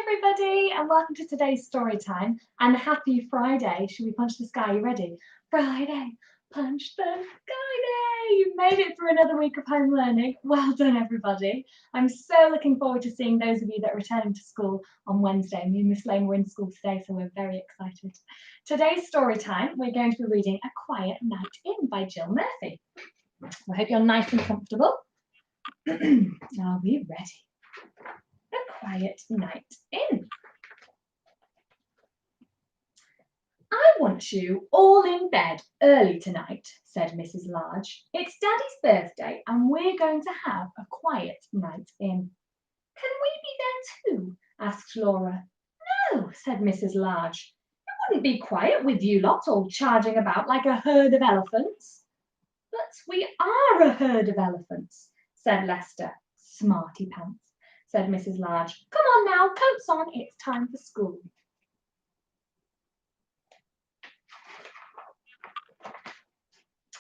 everybody, and welcome to today's story time. And happy Friday. Should we punch the sky? You ready? Friday, punch the sky day. You made it through another week of home learning. Well done, everybody. I'm so looking forward to seeing those of you that are returning to school on Wednesday. Me and Miss Lane were in school today, so we're very excited. Today's story time, we're going to be reading A Quiet Night In by Jill Murphy. I hope you're nice and comfortable. Are we ready? A Quiet Night In. I want you all in bed early tonight, said Mrs. Large. It's Daddy's birthday and we're going to have a quiet night in. Can we be there too? Asked Laura. No, said Mrs. Large. It wouldn't be quiet with you lot all charging about like a herd of elephants. But we are a herd of elephants, said Lester. Smarty pants, said Mrs. Large. Come on now, coats on, it's time for school.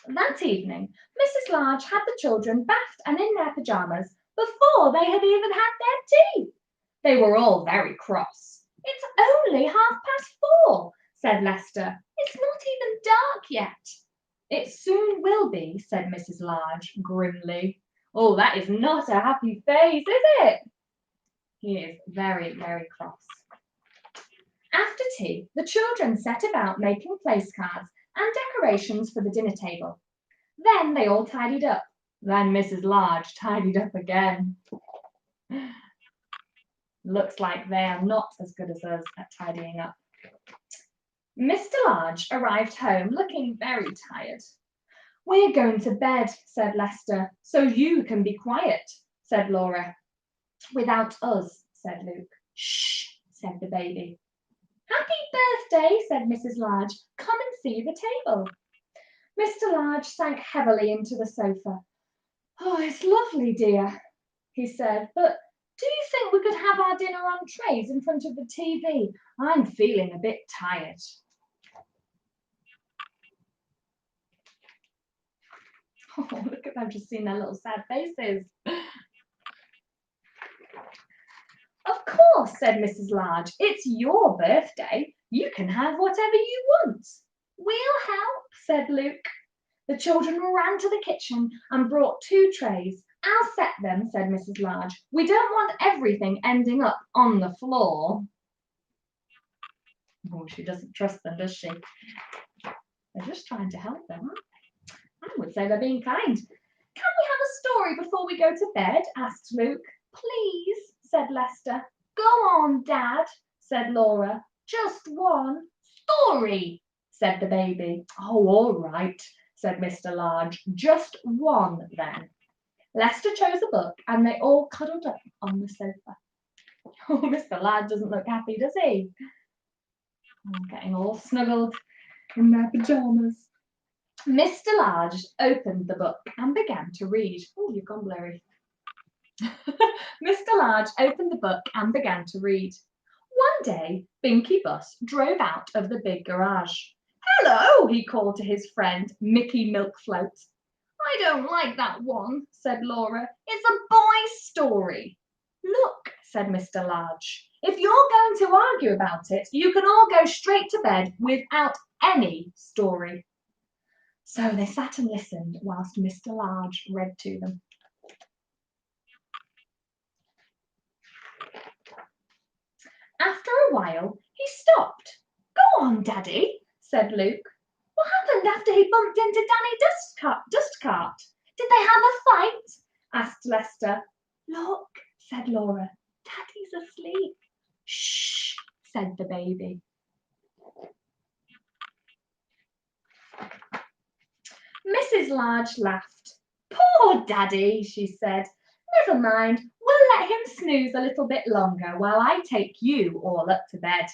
That evening, Mrs. Large had the children bathed and in their pyjamas before they had even had their tea. They were all very cross. It's only 4:30, said Lester. It's not even dark yet. It soon will be, said Mrs. Large grimly. Oh, that is not a happy face, is it? He is very, very cross. After tea, the children set about making place cards and decorations for the dinner table. Then they all tidied up. Then Mrs. Large tidied up again. Looks like they are not as good as us at tidying up. Mr. Large arrived home looking very tired. We're going to bed, said Lester, so you can be quiet, said Laura. Without us, said Luke. Shh, said the baby. Happy birthday, said Mrs. Large. Come and see the table. Mr. Large sank heavily into the sofa. Oh, it's lovely, dear, he said, but do you think we could have our dinner on trays in front of the TV? I'm feeling a bit tired. Oh, look at them just seeing their little sad faces. Of course, said Mrs. Large. It's your birthday. You can have whatever you want. We'll help, said Luke. The children ran to the kitchen and brought 2 trays. I'll set them, said Mrs. Large. We don't want everything ending up on the floor. Oh, she doesn't trust them, does she? They're just trying to help them. I would say they're being kind. Can we have a story before we go to bed? Asked Luke. Please, said Lester. Go on, Dad, said Laura. Just one story, said the baby. Oh, all right, said Mr. Large. Just one, then. Lester chose a book, and they all cuddled up on the sofa. Oh, Mr. Large doesn't look happy, does he? Getting all snuggled in their pyjamas. Mr. Large opened the book and began to read. Oh, you've gone blurry. Mr. Large opened the book and began to read. One day, Binky Bus drove out of the big garage. Hello, he called to his friend, Mickey Milkfloat. I don't like that one, said Laura. It's a boy's story. Look, said Mr. Large, if you're going to argue about it, you can all go straight to bed without any story. So they sat and listened whilst Mr. Large read to them. After a while, he stopped. Go on, Daddy, said Luke. What happened after he bumped into Danny Dustcart? Did they have a fight? Asked Lester. Look, said Laura. Daddy's asleep. Shh, said the baby. Mrs. Large laughed. Poor Daddy, she said. Never mind, we'll let him snooze a little bit longer while I take you all up to bed.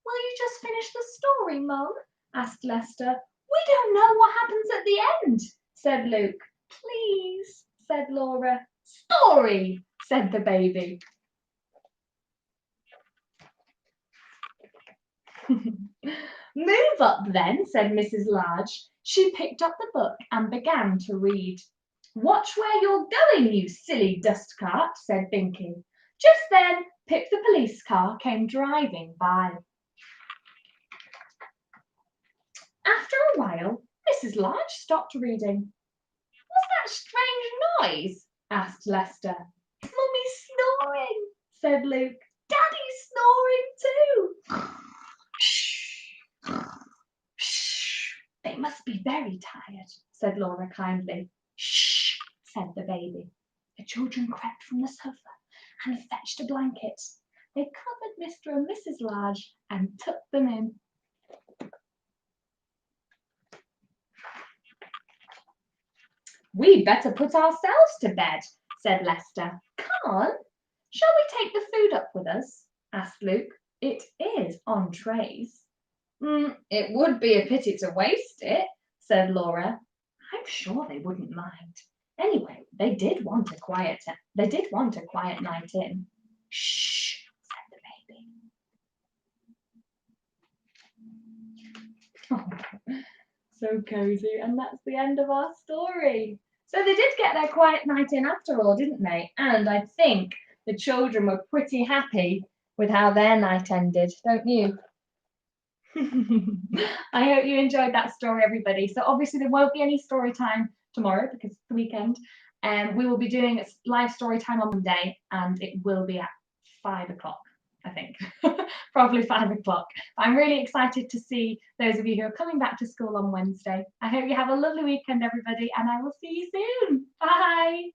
Will you just finish the story, Mum? Asked Lester. We don't know what happens at the end, said Luke. Please, said Laura. Story, said the baby. Move up then, said Mrs. Large. She picked up the book and began to read. Watch where you're going, you silly dust cart, said Binky. Just then, Pip the police car came driving by. After a while, Mrs. Large stopped reading. "What's that strange noise?" asked Lester. "It's Mummy snoring," said Luke. "Daddy's snoring too." "Shh, they must be very tired," said Laura kindly. "Shh," said the baby. The children crept from the sofa and fetched a blanket. They covered Mr. and Mrs. Large and tucked them in. "We'd better put ourselves to bed," said Lester. "Come on." "Shall we take the food up with us?" asked Luke. "It is on trays." "It would be a pity to waste it," said Laura. "I'm sure they wouldn't mind. Anyway, they did want a quiet night in." "Shh," said the baby. Oh, so cozy, and that's the end of our story. So they did get their quiet night in after all, didn't they? And I think the children were pretty happy with how their night ended, don't you? I hope you enjoyed that story, everybody. So obviously there won't be any story time tomorrow because it's the weekend. We will be doing a live story time on Monday, and it will be at 5 o'clock, I think. Probably 5 o'clock. I'm really excited to see those of you who are coming back to school on Wednesday. I hope you have a lovely weekend, everybody, and I will see you soon. Bye.